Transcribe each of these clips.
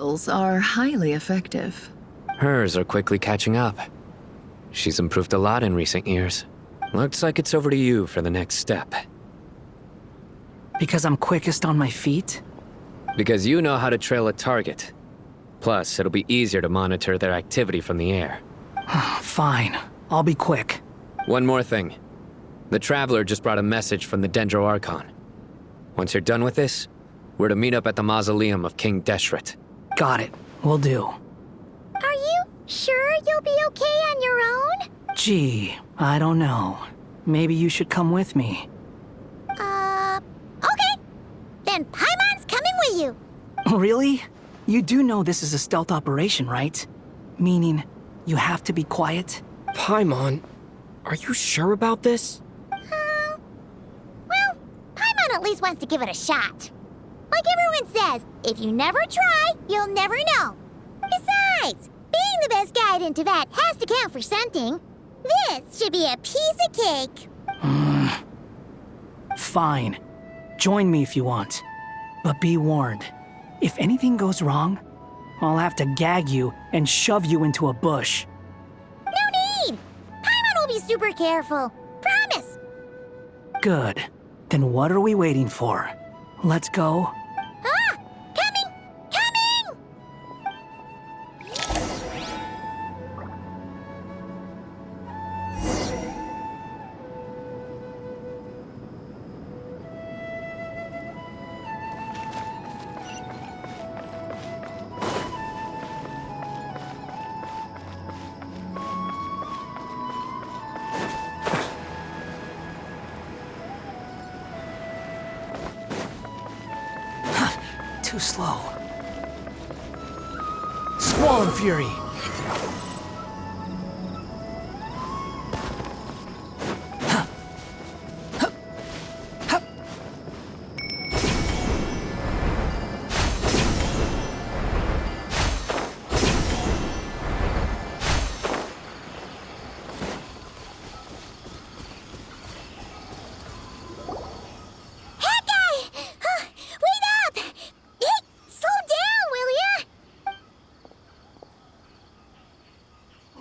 are highly effective. Hers are quickly catching up. She's improved a lot in recent years. Looks like it's over to you for the next step. Because I'm quickest on my feet? Because you know how to trail a target. Plus, it'll be easier to monitor their activity from the air. Fine. I'll be quick. One more thing. The Traveler just brought a message from the Dendro Archon. Once you're done with this, we're to meet up at the mausoleum of King Deshret. Got it. Will do. Are you sure you'll be okay on your own? Gee, I don't know. Maybe you should come with me. Okay. Then Paimon's coming with you. Really? You do know this is a stealth operation, right? Meaning, you have to be quiet? Paimon, are you sure about this? Well, Paimon at least wants to give it a shot. Like everyone says, if you never try, you'll never know. Besides, being the best guide in Teyvat has to count for something. This should be a piece of cake. Fine. Join me if you want. But be warned, if anything goes wrong, I'll have to gag you and shove you into a bush. No need! Paimon will be super careful. Promise! Good. Then what are we waiting for? Let's go. Ah! Coming! Coming! Too slow. Squall and Fury!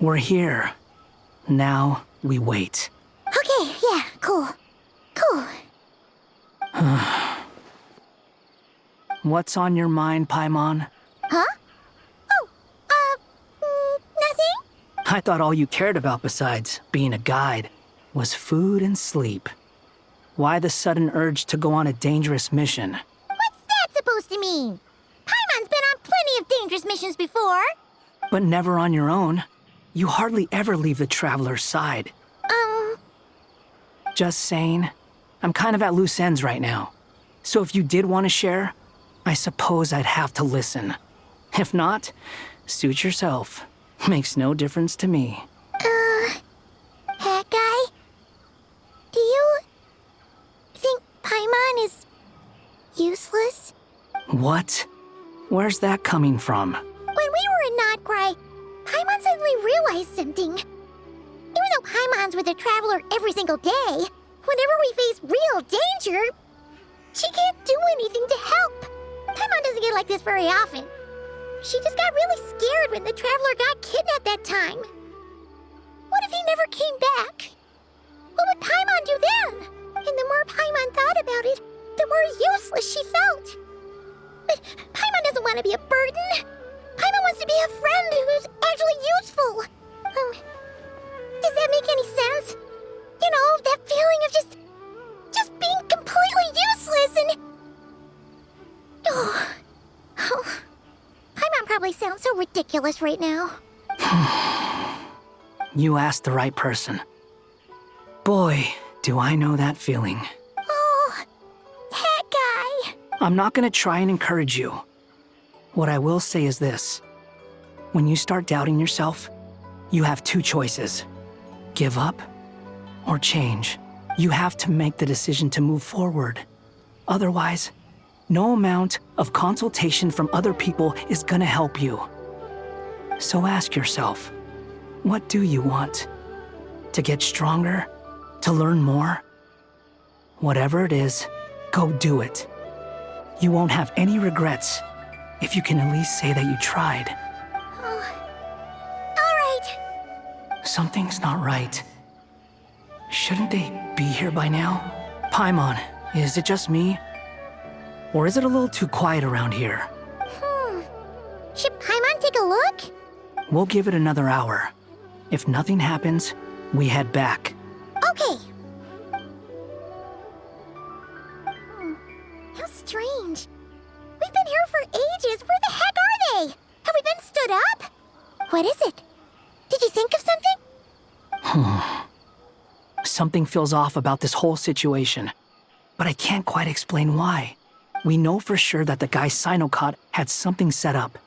We're here. Now, we wait. Okay, yeah, cool. Cool. What's on your mind, Paimon? Huh? Nothing? I thought all you cared about besides being a guide was food and sleep. Why the sudden urge to go on a dangerous mission? What's that supposed to mean? Paimon's been on plenty of dangerous missions before. But never on your own. You hardly ever leave the Traveler's side. Just saying. I'm kind of at loose ends right now. So if you did want to share, I suppose I'd have to listen. If not, suit yourself. Makes no difference to me. Hat guy? Do you think Paimon is useless? What? Where's that coming from? When we were in Notcry, Paimon suddenly realized something. Even though Paimon's with the Traveler every single day, whenever we face real danger, she can't do anything to help. Paimon doesn't get like this very often. She just got really scared when the Traveler got kidnapped that time. What if he never came back? What would Paimon do then? And the more Paimon thought about it, the more useless she felt. But Paimon doesn't want to be a burden. Paimon wants to be a friend who's actually useful. Does that make any sense? You know, that feeling of just being completely useless and... Oh. Paimon probably sounds so ridiculous right now. You asked the right person. Boy, do I know that feeling. Oh, that guy. I'm not gonna try and encourage you. What I will say is this. When you start doubting yourself, you have two choices. Give up or change. You have to make the decision to move forward. Otherwise, no amount of consultation from other people is gonna help you. So ask yourself, what do you want? To get stronger? To learn more? Whatever it is, go do it. You won't have any regrets. If you can at least say that you tried. Alright. Something's not right. Shouldn't they be here by now? Paimon, is it just me? Or is it a little too quiet around here? Should Paimon take a look? We'll give it another hour. If nothing happens, we head back. Okay. How strange. We've been here for ages. Where the heck are they? Have we been stood up? What is it? Did you think of something? Something feels off about this whole situation, but I can't quite explain why. We know for sure that the guy Sinocott had something set up,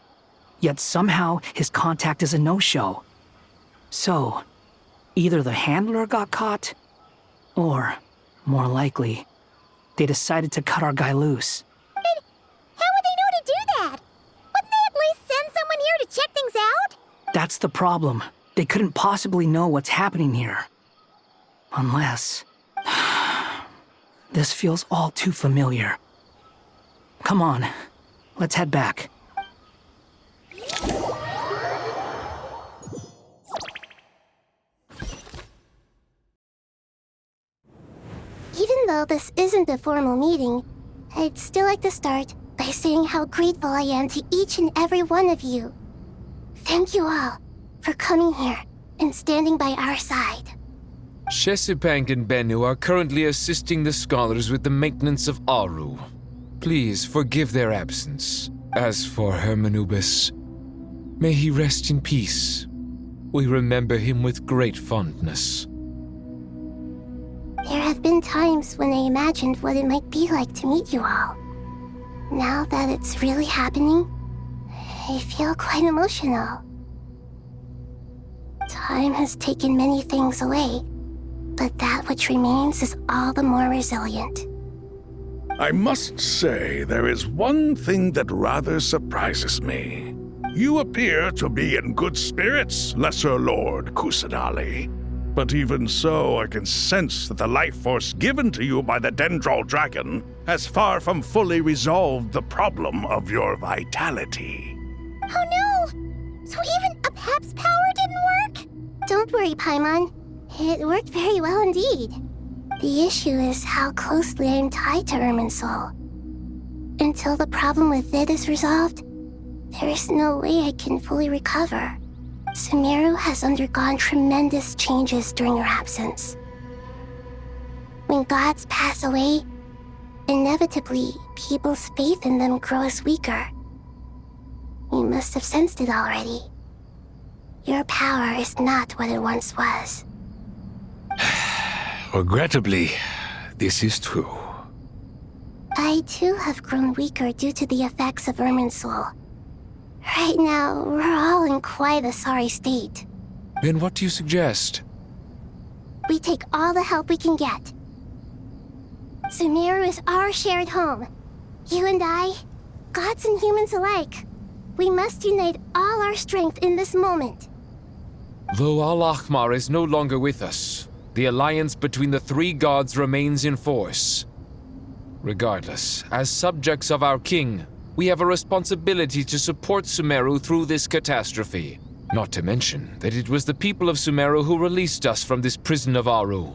yet somehow his contact is a no-show. So, either the handler got caught, or, more likely, they decided to cut our guy loose. How would they know to do that? Wouldn't they at least send someone here to check things out? That's the problem. They couldn't possibly know what's happening here. Unless... This feels all too familiar. Come on, let's head back. Even though this isn't a formal meeting, I'd still like to start by saying how grateful I am to each and every one of you. Thank you all for coming here and standing by our side. Shesipank and Bennu are currently assisting the scholars with the maintenance of Aru. Please forgive their absence. As for Hermanubis, may he rest in peace. We remember him with great fondness. There have been times when I imagined what it might be like to meet you all. Now that it's really happening, I feel quite emotional. Time has taken many things away, but that which remains is all the more resilient. I must say, there is one thing that rather surprises me. You appear to be in good spirits, Lesser Lord Kusanali. But even so, I can sense that the life force given to you by the Dendral Dragon has far from fully resolved the problem of your vitality. Oh no! So even Apep's power didn't work? Don't worry, Paimon. It worked very well indeed. The issue is how closely I am tied to Irminsul. Until the problem with it is resolved, there is no way I can fully recover. Sumeru has undergone tremendous changes during her absence. When gods pass away, inevitably, people's faith in them grows weaker. You must have sensed it already. Your power is not what it once was. Regrettably, this is true. I too have grown weaker due to the effects of Irminsul. Right now, we're all in quite a sorry state. Then what do you suggest? We take all the help we can get. Sumeru is our shared home. You and I, gods and humans alike. We must unite all our strength in this moment. Though Al-Ahmar is no longer with us, the alliance between the three gods remains in force. Regardless, as subjects of our king, we have a responsibility to support Sumeru through this catastrophe. Not to mention that it was the people of Sumeru who released us from this prison of Aru.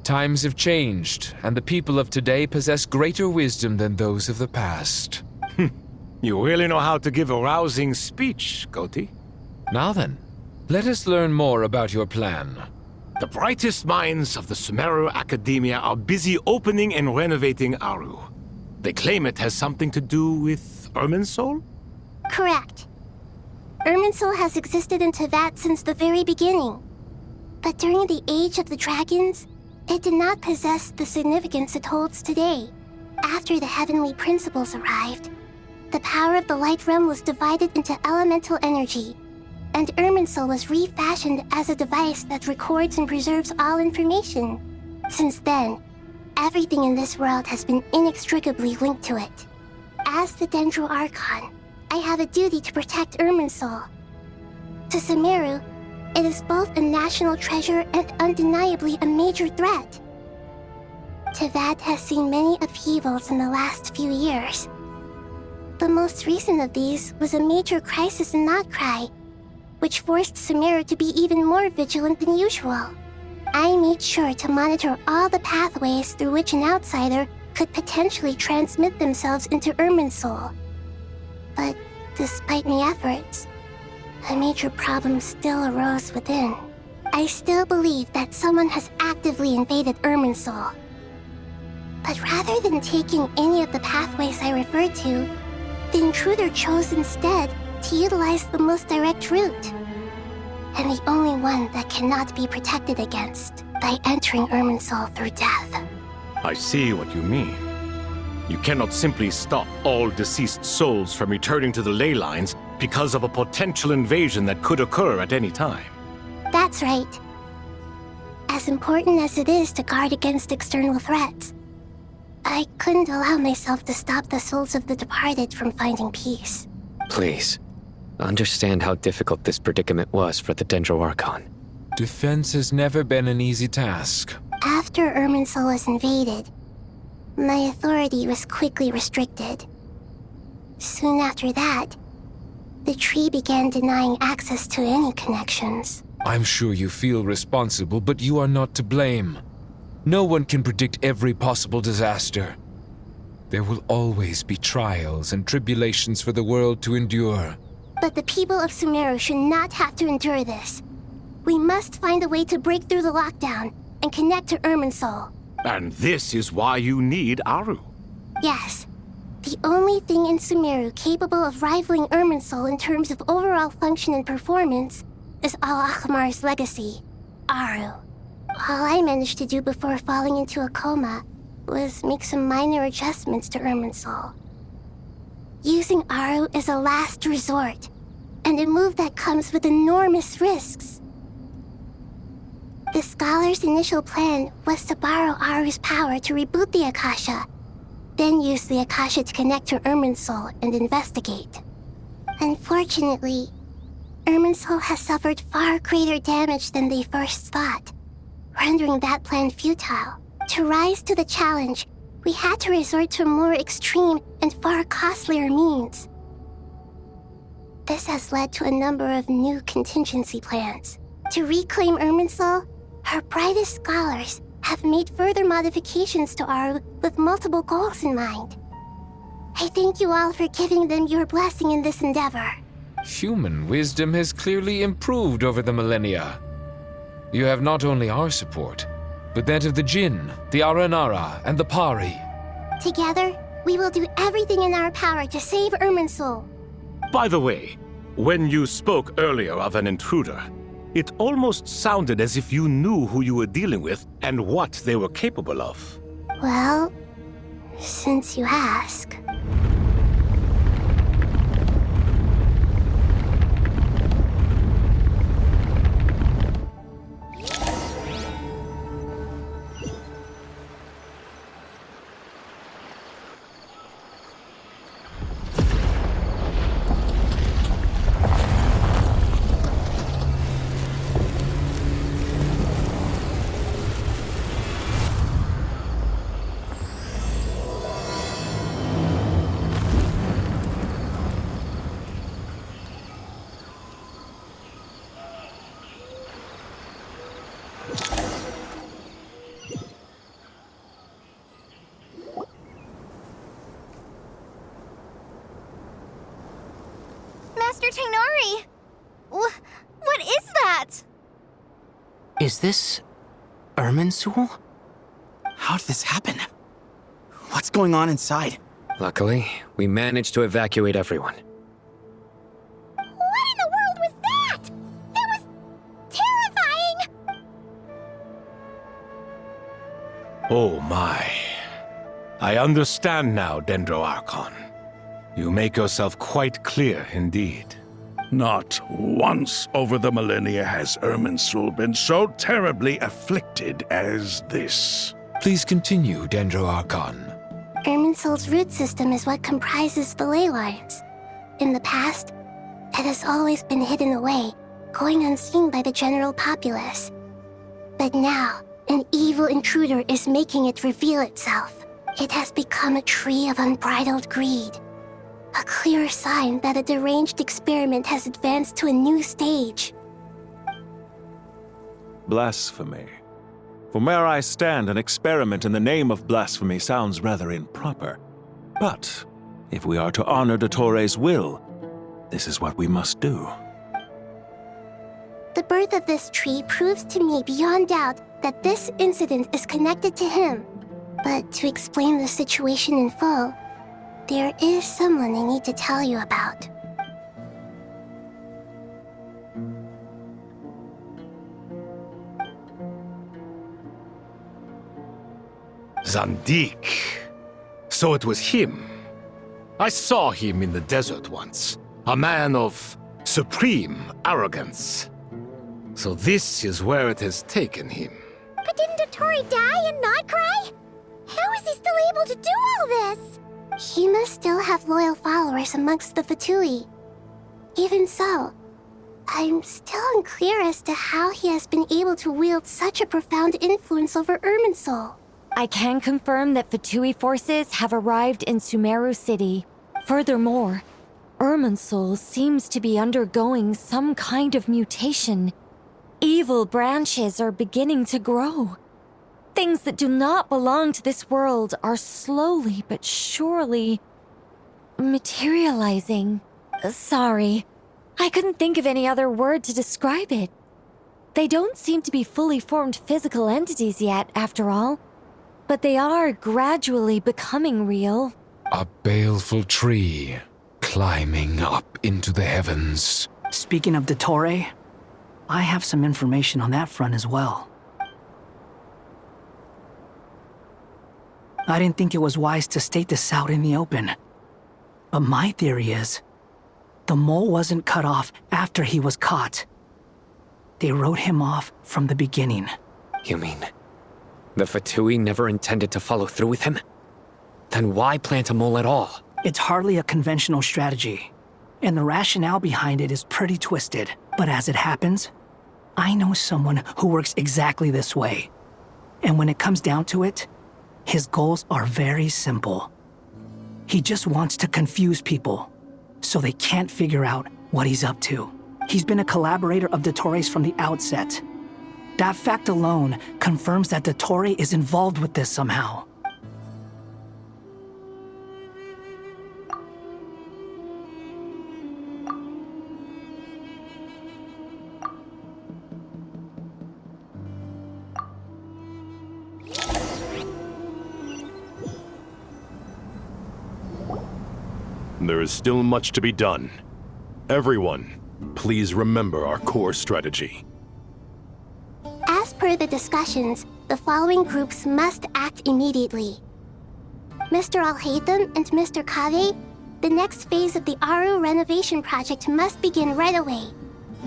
Times have changed, and the people of today possess greater wisdom than those of the past. You really know how to give a rousing speech, Koti. Now then, let us learn more about your plan. The brightest minds of the Sumeru Academia are busy opening and renovating Aru. They claim it has something to do with Irminsul? Correct. Irminsul has existed in Teyvat since the very beginning. But during the Age of the Dragons, it did not possess the significance it holds today. After the heavenly principles arrived, the power of the Light Realm was divided into elemental energy, and Irminsul was refashioned as a device that records and preserves all information. Since then, everything in this world has been inextricably linked to it. As the Dendro Archon, I have a duty to protect Irminsul. To Sumeru, it is both a national treasure and undeniably a major threat. Teyvat has seen many upheavals in the last few years. The most recent of these was a major crisis in Notcry, which forced Sumeru to be even more vigilant than usual. I made sure to monitor all the pathways through which an outsider could potentially transmit themselves into Irminsul. But despite my efforts, a major problem still arose within. I still believe that someone has actively invaded Irminsul. But rather than taking any of the pathways I referred to, the intruder chose instead to utilize the most direct route, and the only one that cannot be protected against by entering Irminsul through death. I see what you mean. You cannot simply stop all deceased souls from returning to the ley lines because of a potential invasion that could occur at any time. That's right. As important as it is to guard against external threats, I couldn't allow myself to stop the souls of the departed from finding peace. Please, understand how difficult this predicament was for the Dendro Archon. Defense has never been an easy task. After Irminsul was invaded, my authority was quickly restricted. Soon after that, the tree began denying access to any connections. I'm sure you feel responsible, but you are not to blame. No one can predict every possible disaster. There will always be trials and tribulations for the world to endure. But the people of Sumeru should not have to endure this. We must find a way to break through the lockdown and connect to Irminsul. And this is why you need Aru. Yes. The only thing in Sumeru capable of rivaling Irminsul in terms of overall function and performance is Al-Akhmar's legacy, Aru. All I managed to do before falling into a coma was make some minor adjustments to Irminsul. Using Aru is a last resort, and a move that comes with enormous risks. The Scholar's initial plan was to borrow Aru's power to reboot the Akasha, then use the Akasha to connect to Irminsul and investigate. Unfortunately, Irminsul has suffered far greater damage than they first thought, rendering that plan futile. To rise to the challenge, we had to resort to more extreme and far costlier means. This has led to a number of new contingency plans. To reclaim Irminsul, her brightest scholars have made further modifications to Aru with multiple goals in mind. I thank you all for giving them your blessing in this endeavor. Human wisdom has clearly improved over the millennia. You have not only our support, but that of the Jinn, the Aranara, and the Pari. Together, we will do everything in our power to save Irminsul. By the way, when you spoke earlier of an intruder, it almost sounded as if you knew who you were dealing with and what they were capable of. Well, since you ask. Master Tainari! What is that? Is this Irminsul? How did this happen? What's going on inside? Luckily, we managed to evacuate everyone. What in the world was that? That was terrifying! Oh my. I understand now, Dendro Archon. You make yourself quite clear indeed. Not once over the millennia has Irminsul been so terribly afflicted as this. Please continue, Dendro Archon. Irminsul's root system is what comprises the ley lines. In the past, it has always been hidden away, going unseen by the general populace. But now, an evil intruder is making it reveal itself. It has become a tree of unbridled greed. A clear sign that a deranged experiment has advanced to a new stage. Blasphemy. From where I stand, an experiment in the name of blasphemy sounds rather improper. But if we are to honor Dottores' will, this is what we must do. The birth of this tree proves to me beyond doubt that this incident is connected to him. But to explain the situation in full, there is someone I need to tell you about. Zandik. So it was him. I saw him in the desert once. A man of supreme arrogance. So this is where it has taken him. But didn't Dottore die and not cry? How is he still able to do all this? He must still have loyal followers amongst the Fatui. Even so, I'm still unclear as to how he has been able to wield such a profound influence over Irminsul. I can confirm that Fatui forces have arrived in Sumeru City. Furthermore, Irminsul seems to be undergoing some kind of mutation. Evil branches are beginning to grow. Things that do not belong to this world are slowly but surely materializing. Sorry, I couldn't think of any other word to describe it. They don't seem to be fully formed physical entities yet, after all, but they are gradually becoming real. A baleful tree climbing up into the heavens. Speaking of Dottore, I have some information on that front as well. I didn't think it was wise to state this out in the open. But my theory is, the mole wasn't cut off after he was caught. They wrote him off from the beginning. You mean the Fatui never intended to follow through with him? Then why plant a mole at all? It's hardly a conventional strategy, and the rationale behind it is pretty twisted. But as it happens, I know someone who works exactly this way. And when it comes down to it, his goals are very simple. He just wants to confuse people, so they can't figure out what he's up to. He's been a collaborator of Dottore's from the outset. That fact alone confirms that Dottore is involved with this somehow. There is still much to be done. Everyone, please remember our core strategy. As per the discussions, the following groups must act immediately. Mr. Alhaitham and Mr. Kave, the next phase of the Aru renovation project must begin right away.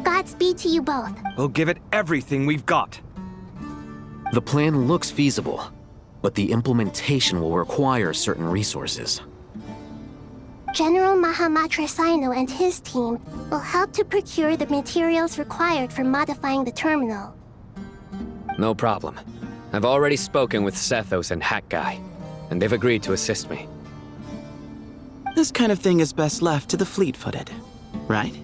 Godspeed to you both. We'll give it everything we've got. The plan looks feasible, but the implementation will require certain resources. General Mahamatra Sino and his team will help to procure the materials required for modifying the terminal. No problem. I've already spoken with Sethos and Hat Guy, and they've agreed to assist me. This kind of thing is best left to the fleet-footed, right?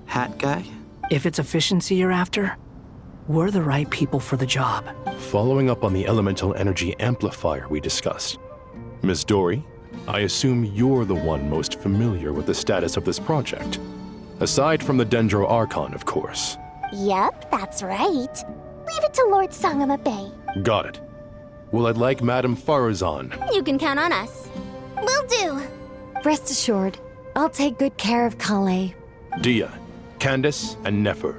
Hat Guy? If it's efficiency you're after, we're the right people for the job. Following up on the elemental energy amplifier we discussed, Ms. Dory, I assume you're the one most familiar with the status of this project. Aside from the Dendro Archon, of course. Yep, that's right. Leave it to Lord Sangama Bay. Got it. Well, I'd like Madame Farazan. You can count on us. Will do. Rest assured, I'll take good care of Kale. Dia, Candace, and Nefer.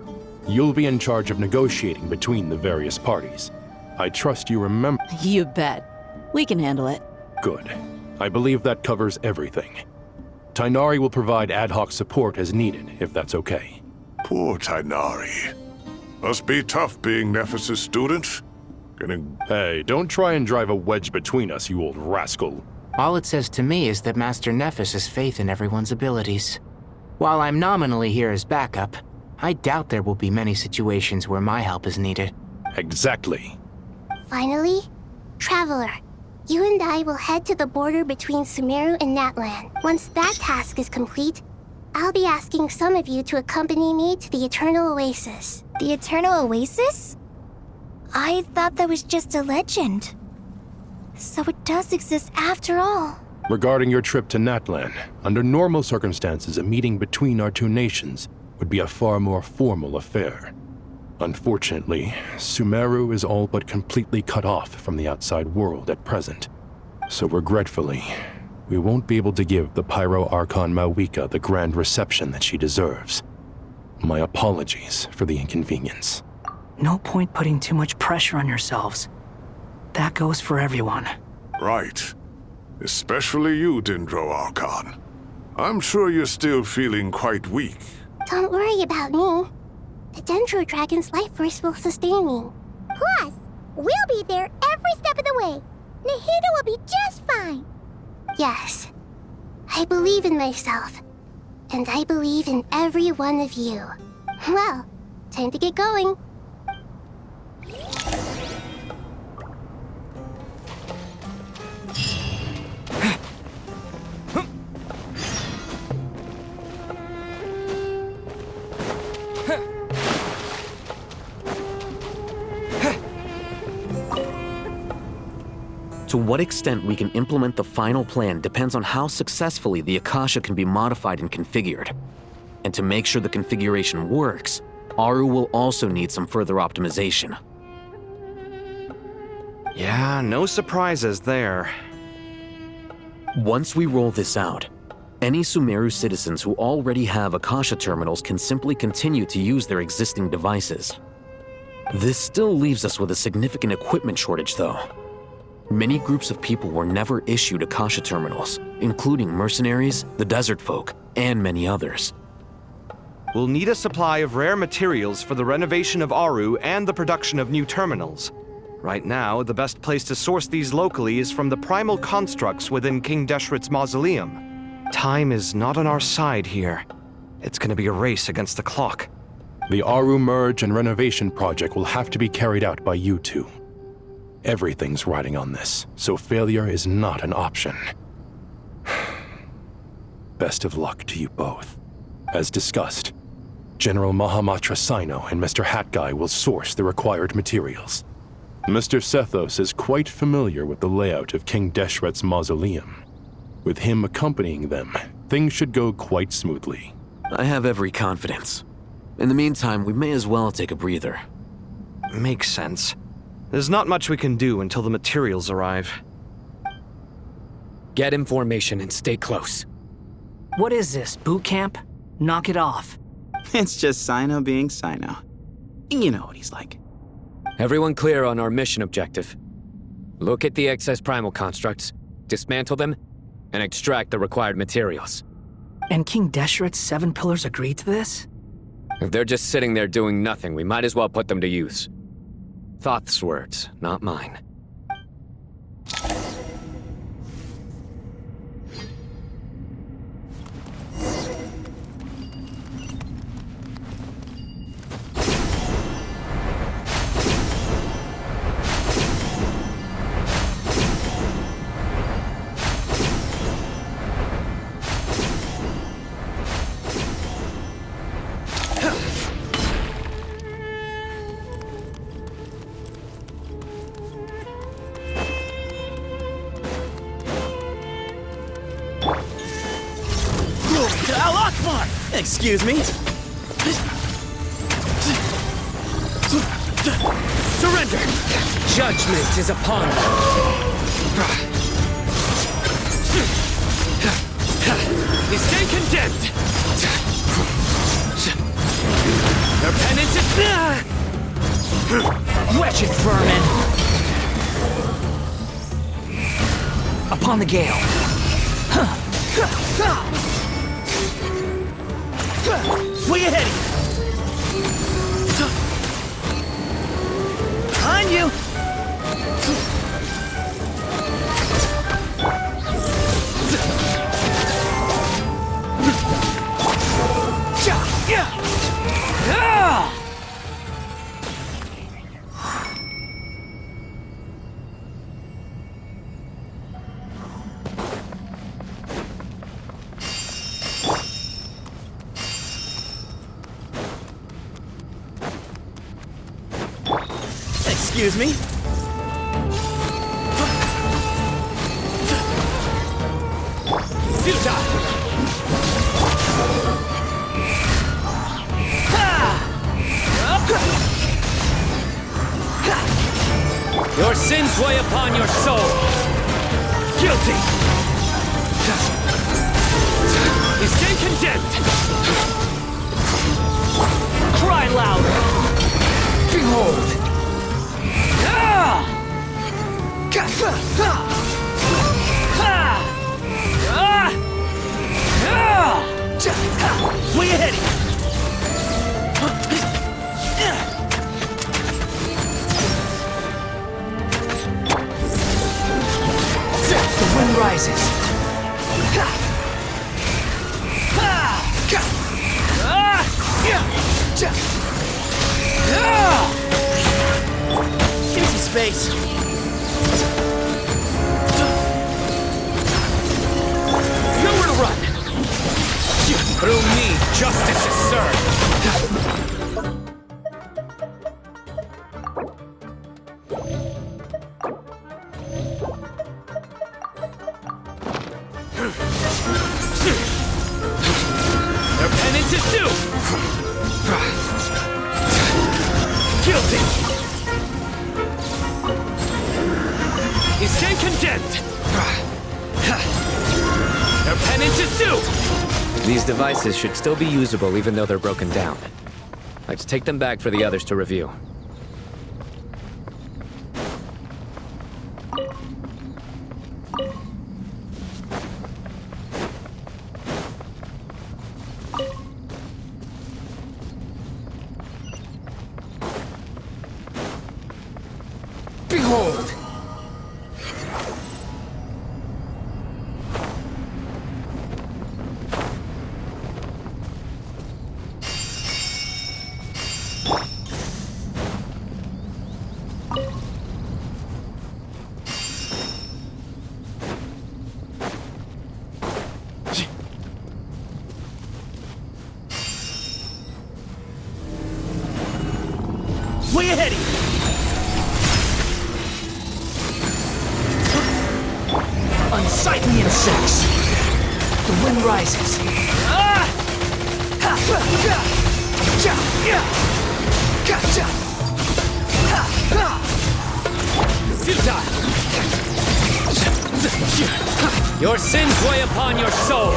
You'll be in charge of negotiating between the various parties. I trust you remember. You bet. We can handle it. Good. I believe that covers everything. Tainari will provide ad hoc support as needed, if that's okay. Poor Tainari. Must be tough being Nephis' student. Hey, don't try and drive a wedge between us, you old rascal. All it says to me is that Master Nephis has faith in everyone's abilities. While I'm nominally here as backup, I doubt there will be many situations where my help is needed. Exactly. Finally, Traveler, You and I will head to the border between Sumeru and Natlan. Once that task is complete, I'll be asking some of you to accompany me to the Eternal Oasis. The Eternal Oasis? I thought that was just a legend. So it does exist after all. Regarding your trip to Natlan, under normal circumstances, a meeting between our two nations would be a far more formal affair. Unfortunately, Sumeru is all but completely cut off from the outside world at present. So regretfully, we won't be able to give the Pyro Archon Mawika the grand reception that she deserves. My apologies for the inconvenience. No point putting too much pressure on yourselves. That goes for everyone. Right. Especially you, Dendro Archon. I'm sure you're still feeling quite weak. Don't worry about me. The Dendro Dragon's life force will sustain me. Plus, we'll be there every step of the way. Nahida will be just fine. Yes, I believe in myself. And I believe in every one of you. Well, time to get going. To what extent we can implement the final plan depends on how successfully the Akasha can be modified and configured. And to make sure the configuration works, Aru will also need some further optimization. Yeah, no surprises there. Once we roll this out, any Sumeru citizens who already have Akasha terminals can simply continue to use their existing devices. This still leaves us with a significant equipment shortage, though. Many groups of people were never issued Akasha terminals, including mercenaries, the desert folk, and many others. We'll need a supply of rare materials for the renovation of Aru and the production of new terminals. Right now, the best place to source these locally is from the primal constructs within King Deshret's mausoleum. Time is not on our side here. It's gonna be a race against the clock. The Aru merge and renovation project will have to be carried out by you two. Everything's riding on this, so failure is not an option. Best of luck to you both. As discussed, General Mahamatra Sino and Mr. Hatguy will source the required materials. Mr. Sethos is quite familiar with the layout of King Deshret's mausoleum. With him accompanying them, things should go quite smoothly. I have every confidence. In the meantime, we may as well take a breather. Makes sense. There's not much we can do until the materials arrive. Get information and stay close. What is this, boot camp? Knock it off. It's just Sino being Sino. You know what he's like. Everyone clear on our mission objective. Look at the excess primal constructs, dismantle them, and extract the required materials. And King Deshret's 7 pillars agreed to this? If they're just sitting there doing nothing, we might as well put them to use. Thoth's words, not mine. Excuse me? Surrender! Judgment is upon them! They stand condemned! Their penance is... Wretched vermin! Upon the gale! Where you heading? Behind you! Excuse me? Your sins weigh upon your soul. Guilty. You stand condemned. Cry loud. Behold. Way ahead. The wind rises. Give me some space. Nowhere to run. Through me, justice is served. Their penance is due! Guilty! You stand condemned! Their penance is due! These devices should still be usable even though they're broken down. Let's take them back for the others to review. Behold! Way ahead of you! Unsightly insects! The wind rises. Futile! Your sins weigh upon your soul!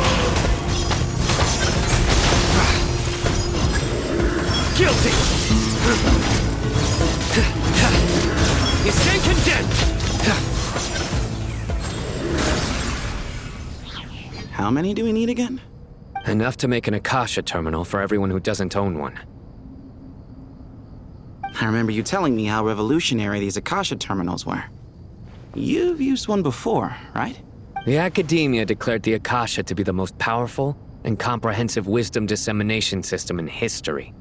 Guilty! You stand condemned! How many do we need again? Enough to make an Akasha terminal for everyone who doesn't own one. I remember you telling me how revolutionary these Akasha terminals were. You've used one before, right? The Academia declared the Akasha to be the most powerful and comprehensive wisdom dissemination system in history.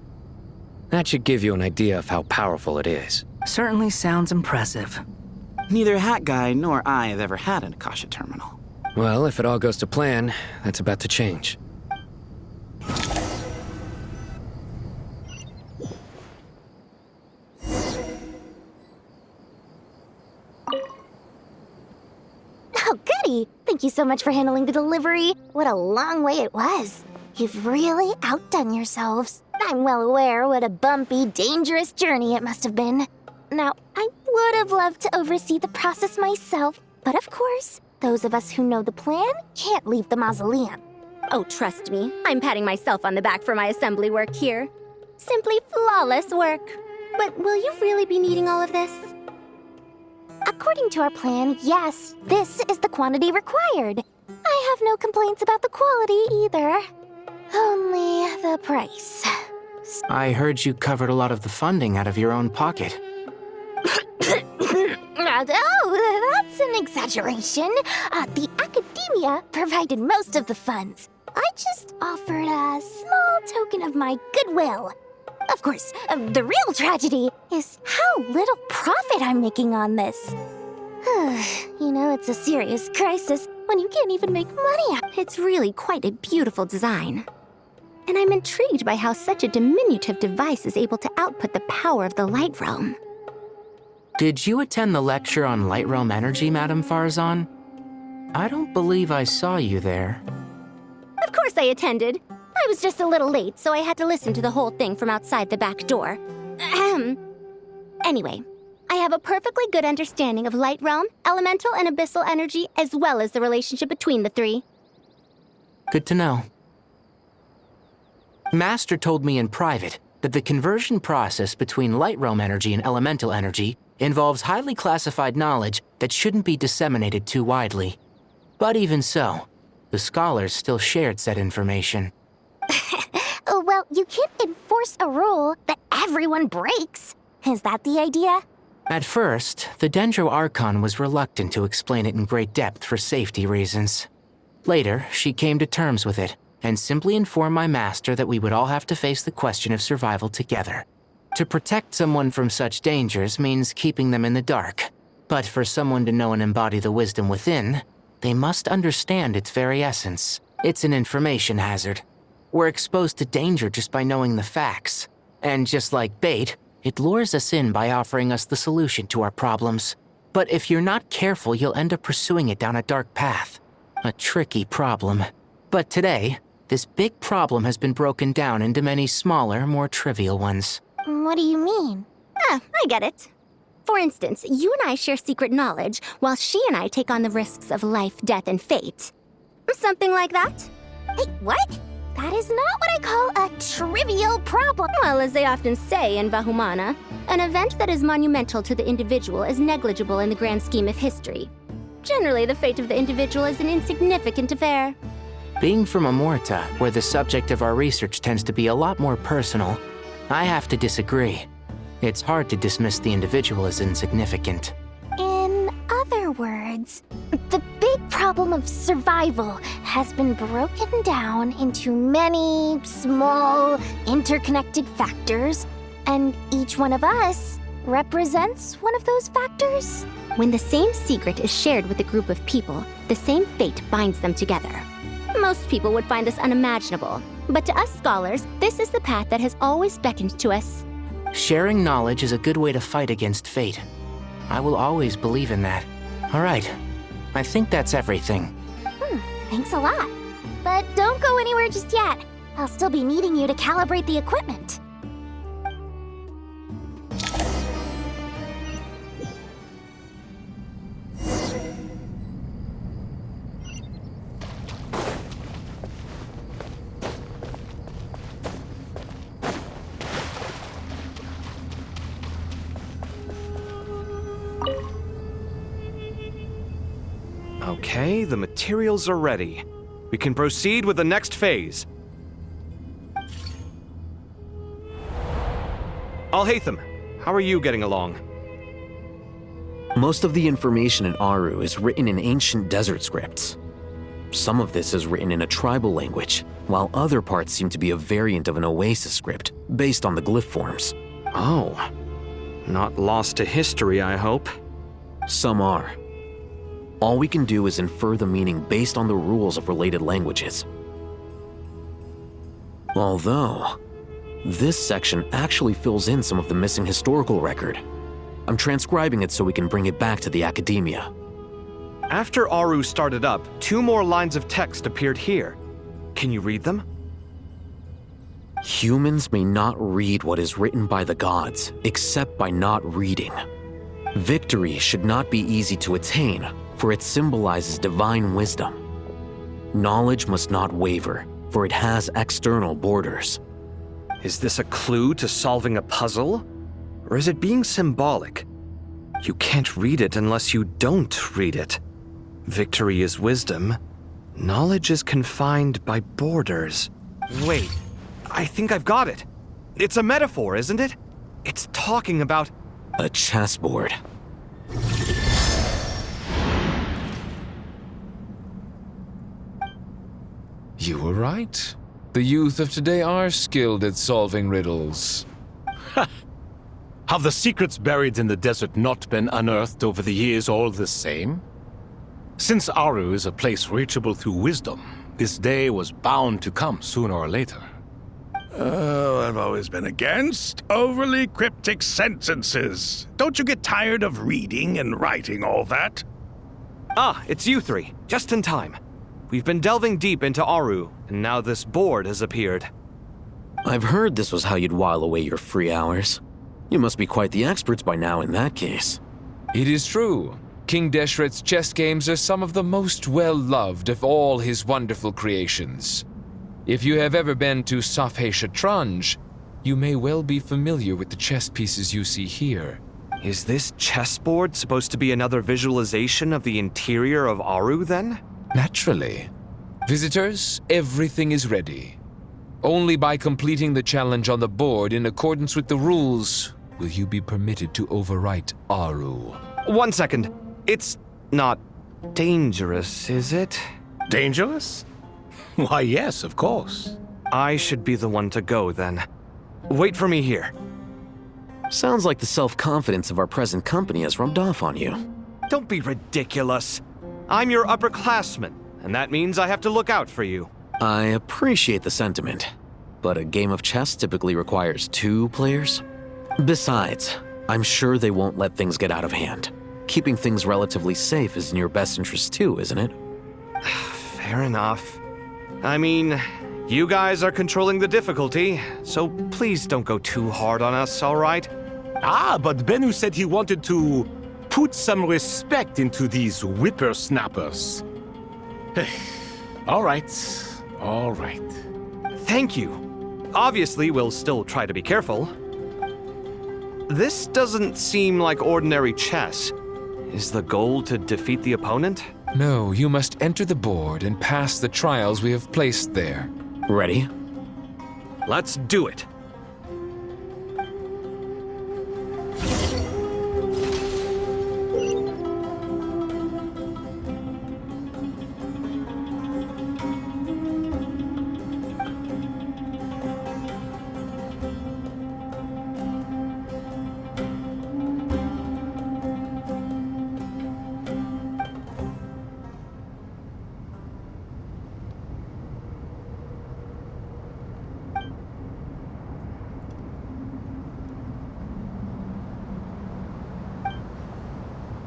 That should give you an idea of how powerful it is. Certainly sounds impressive. Neither Hat Guy nor I have ever had an Akasha terminal. Well, if it all goes to plan, that's about to change. Oh, goody! Thank you so much for handling the delivery. What a long way it was. You've really outdone yourselves. I'm well aware what a bumpy, dangerous journey it must have been. Now, I would have loved to oversee the process myself, but of course, those of us who know the plan can't leave the mausoleum. Oh, trust me, I'm patting myself on the back for my assembly work here. Simply flawless work. But will you really be needing all of this? According to our plan, yes, this is the quantity required. I have no complaints about the quality either. Only the price. I heard you covered a lot of the funding out of your own pocket. Oh, that's an exaggeration. The Academia provided most of the funds. I just offered a small token of my goodwill. Of course, the real tragedy is how little profit I'm making on this. You know, it's a serious crisis when you can't even make money. It's really quite a beautiful design. And I'm intrigued by how such a diminutive device is able to output the power of the Light Realm. Did you attend the lecture on Light Realm energy, Madame Farzan? I don't believe I saw you there. Of course I attended. I was just a little late, so I had to listen to the whole thing from outside the back door. Ahem. Anyway, I have a perfectly good understanding of Light Realm, Elemental, and Abyssal energy, as well as the relationship between the three. Good to know. Master told me in private that the conversion process between Light Realm energy and Elemental energy involves highly classified knowledge that shouldn't be disseminated too widely. But even so, the scholars still shared said information. Well, you can't enforce a rule that everyone breaks. Is that the idea? At first, the Dendro Archon was reluctant to explain it in great depth for safety reasons. Later, she came to terms with it and simply informed my master that we would all have to face the question of survival together. To protect someone from such dangers means keeping them in the dark. But for someone to know and embody the wisdom within, they must understand its very essence. It's an information hazard. We're exposed to danger just by knowing the facts. And just like bait, it lures us in by offering us the solution to our problems. But if you're not careful, you'll end up pursuing it down a dark path. A tricky problem. But today, this big problem has been broken down into many smaller, more trivial ones. What do you mean? I get it. For instance, you and I share secret knowledge, while she and I take on the risks of life, death, and fate. Something like that? Hey, what? That is not what I call a trivial problem. Well, as they often say in Vahumana, an event that is monumental to the individual is negligible in the grand scheme of history. Generally, the fate of the individual is an insignificant affair. Being from Amorta, where the subject of our research tends to be a lot more personal, I have to disagree. It's hard to dismiss the individual as insignificant. In other words, the big problem of survival has been broken down into many small, interconnected factors, and each one of us represents one of those factors. When the same secret is shared with a group of people, the same fate binds them together. Most people would find this unimaginable, but to us scholars, this is the path that has always beckoned to us. Sharing knowledge is a good way to fight against fate. I will always believe in that. All right, I think that's everything. Thanks a lot. But don't go anywhere just yet. I'll still be needing you to calibrate the equipment. Okay, the materials are ready. We can proceed with the next phase. Al-Haytham, how are you getting along? Most of the information in Aru is written in ancient desert scripts. Some of this is written in a tribal language, while other parts seem to be a variant of an oasis script, based on the glyph forms. Oh. Not lost to history, I hope. Some are. All we can do is infer the meaning based on the rules of related languages. Although, this section actually fills in some of the missing historical record. I'm transcribing it so we can bring it back to the academia. After Aru started up, 2 more lines of text appeared here. Can you read them? Humans may not read what is written by the gods, except by not reading. Victory should not be easy to attain, for it symbolizes divine wisdom. Knowledge must not waver, for it has external borders. Is this a clue to solving a puzzle? Or is it being symbolic? You can't read it unless you don't read it. Victory is wisdom. Knowledge is confined by borders. Wait, I think I've got it. It's a metaphor, isn't it? It's talking about... a chessboard. You were right. The youth of today are skilled at solving riddles. Have the secrets buried in the desert not been unearthed over the years all the same? Since Aru is a place reachable through wisdom, this day was bound to come sooner or later. Oh, I've always been against overly cryptic sentences. Don't you get tired of reading and writing all that? Ah, it's you three. Just in time. We've been delving deep into Aru, and now this board has appeared. I've heard this was how you'd while away your free hours. You must be quite the experts by now in that case. It is true. King Deshret's chess games are some of the most well-loved of all his wonderful creations. If you have ever been to Safhe Shatranj, you may well be familiar with the chess pieces you see here. Is this chessboard supposed to be another visualization of the interior of Aru, then? Naturally. Visitors, everything is ready. Only by completing the challenge on the board in accordance with the rules will you be permitted to overwrite Aru. 1 second. It's not dangerous, is it? Dangerous? Why, yes, of course. I should be the one to go, then. Wait for me here. Sounds like the self-confidence of our present company has rubbed off on you. Don't be ridiculous. I'm your upperclassman, and that means I have to look out for you. I appreciate the sentiment, but a game of chess typically requires 2 players. Besides, I'm sure they won't let things get out of hand. Keeping things relatively safe is in your best interest too, isn't it? Fair enough. I mean, you guys are controlling the difficulty, so please don't go too hard on us, all right? Ah, but Bennu said he wanted to put some respect into these whippersnappers. All right, all right. Thank you. Obviously, we'll still try to be careful. This doesn't seem like ordinary chess. Is the goal to defeat the opponent? No, you must enter the board and pass the trials we have placed there. Ready? Let's do it.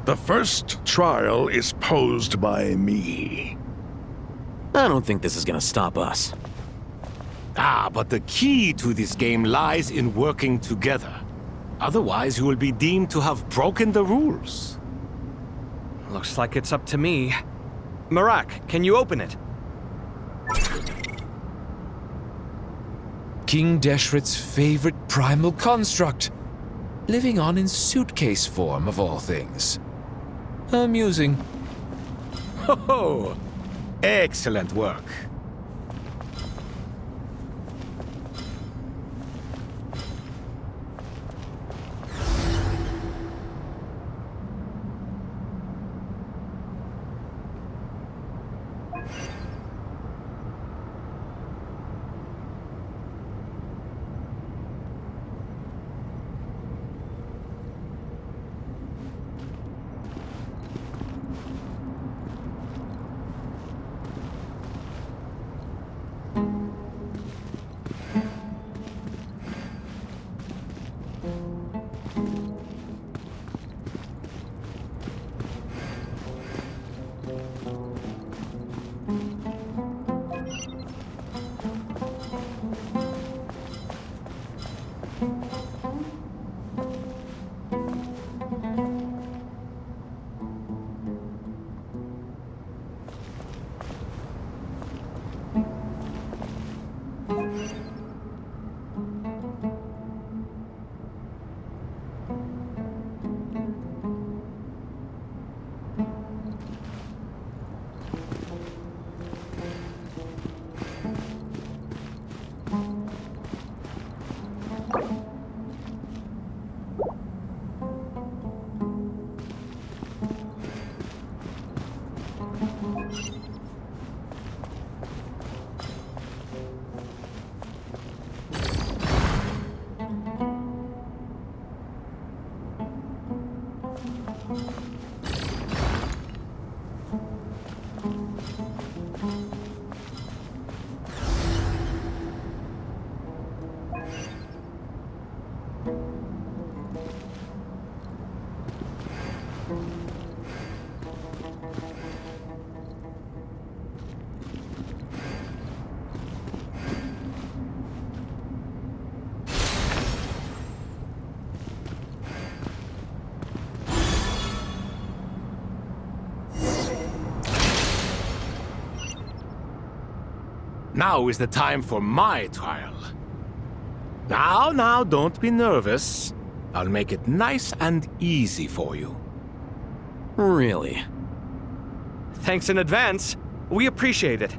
The first trial is posed by me. I don't think this is gonna stop us. Ah, but the key to this game lies in working together. Otherwise, you will be deemed to have broken the rules. Looks like it's up to me. Marak, can you open it? King Deshret's favorite primal construct. Living on in suitcase form, of all things. Amusing. Ho-ho! Excellent work. Now is the time for my trial. Now, don't be nervous. I'll make it nice and easy for you. Really? Thanks in advance. We appreciate it.